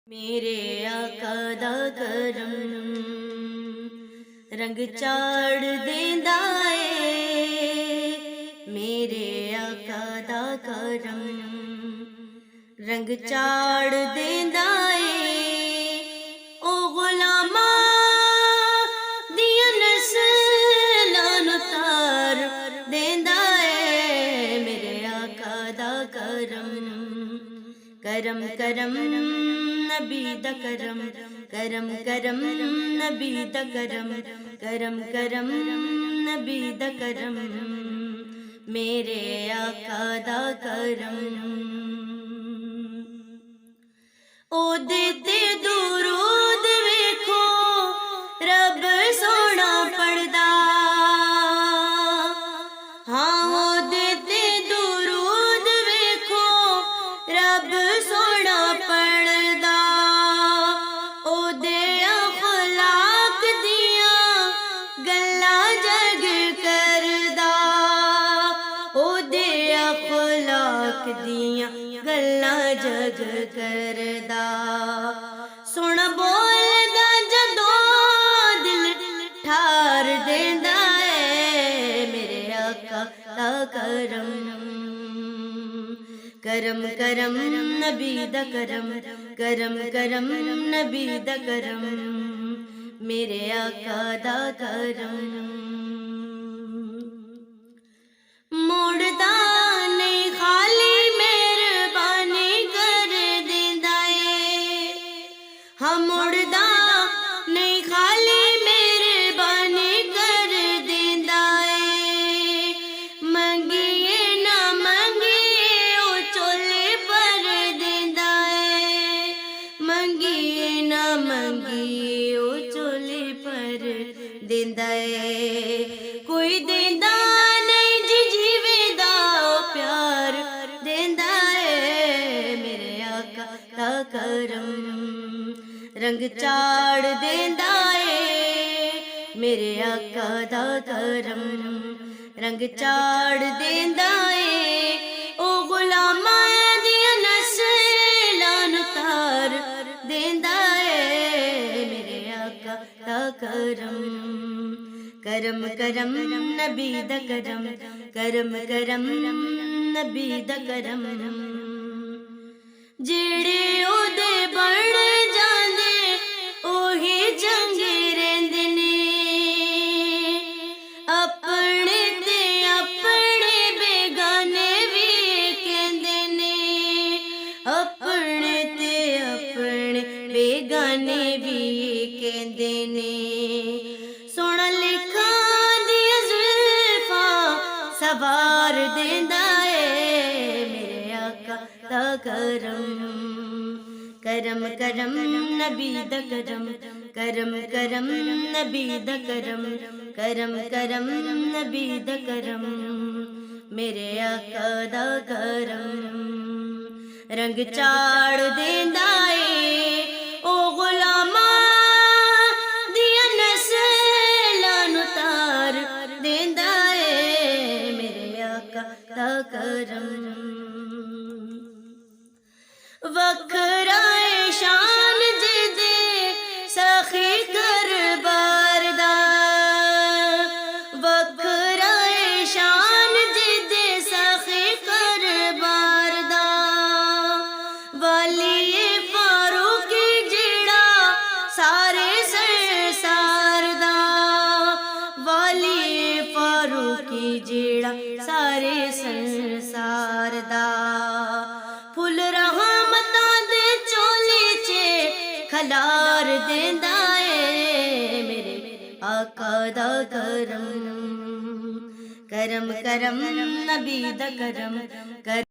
मेरे आका दा करम रंग चाड़ देंदा ए। मेरे आका दा करम रंग चाड़ देंदा ए। ओ गुलामा दियां नस्लां नूं तार देंदा ए। मेरे आका दा करम करम करम नबी दा करम करम करम नबी दा करम करम करम नबी दा करम मेरे आका दा करम। ओ देते दुरूद वेखो रब सोना पढ़दा। हाँ ओ देते दुरूद वेखो रब सोना पढ़दा। ओ दे अखलाक दियां गल्लां जग करदा। ओ दे अखलाक दियां गल्लां जग करदा। सुन बोलदा जदों दिल ठार देंदा ए। मेरे आका दा करम करम करम नबी दा करम करम करम नबी दा करम मेरे आका दा करम। मुड़दा नहीं खाली मेहरबानी कर देंदा ए। हाँ मुड़दा नहीं खाली मेहरबानी कर देंदा ए। मंगिए ना मंगिए ओ चोले पर देंदा ए। मंगिए ना मंगिए ओ चोले पर देंदा ए। कोई देंदा नहीं जी जीवेदा ओ प्यार देंदा ए। मेरे आका दा करम रंग चाड़ देंदा ए। मेरे आका दा करम रंग चाड़ देंदा ए। ओ गुलामा दियां नस्लां नूं तार देंदा ए। मेरे आका दा करम करम करम नबी दा करम करम करम नबी दा करम। जेड़े ओदे बण जांदे ओही चंगे रहिंदे ने। अपने ते अपने बेगाने भी कहंदे ने। अपने ते अपने बेगाने भी कहंदे ने। सुन लिखां दियां जुल्फां सवार देंदा ए। मेरे आका दा करम करम करम नबी दा करम करम करम नबी दा करम करम करम नबी दा करम मेरे आका दा करम रंग चाड़ देंदा ए। ओ गुलामा दियां नस्लां नूं तार देंदा ए। मेरे आका दा करम वखरा ए शान जिदे सखी करबार दा। वखरा ए शान जिदे सखी करबार दा। वाली फारूक जेड़ा सारे संसार दा। वाली फारूक जेड़ा सारे संसार दा। फुल रहमतां दे चोली च खलार देंदा ए। मेरे आका दा करम करम करम नबी दा करम कर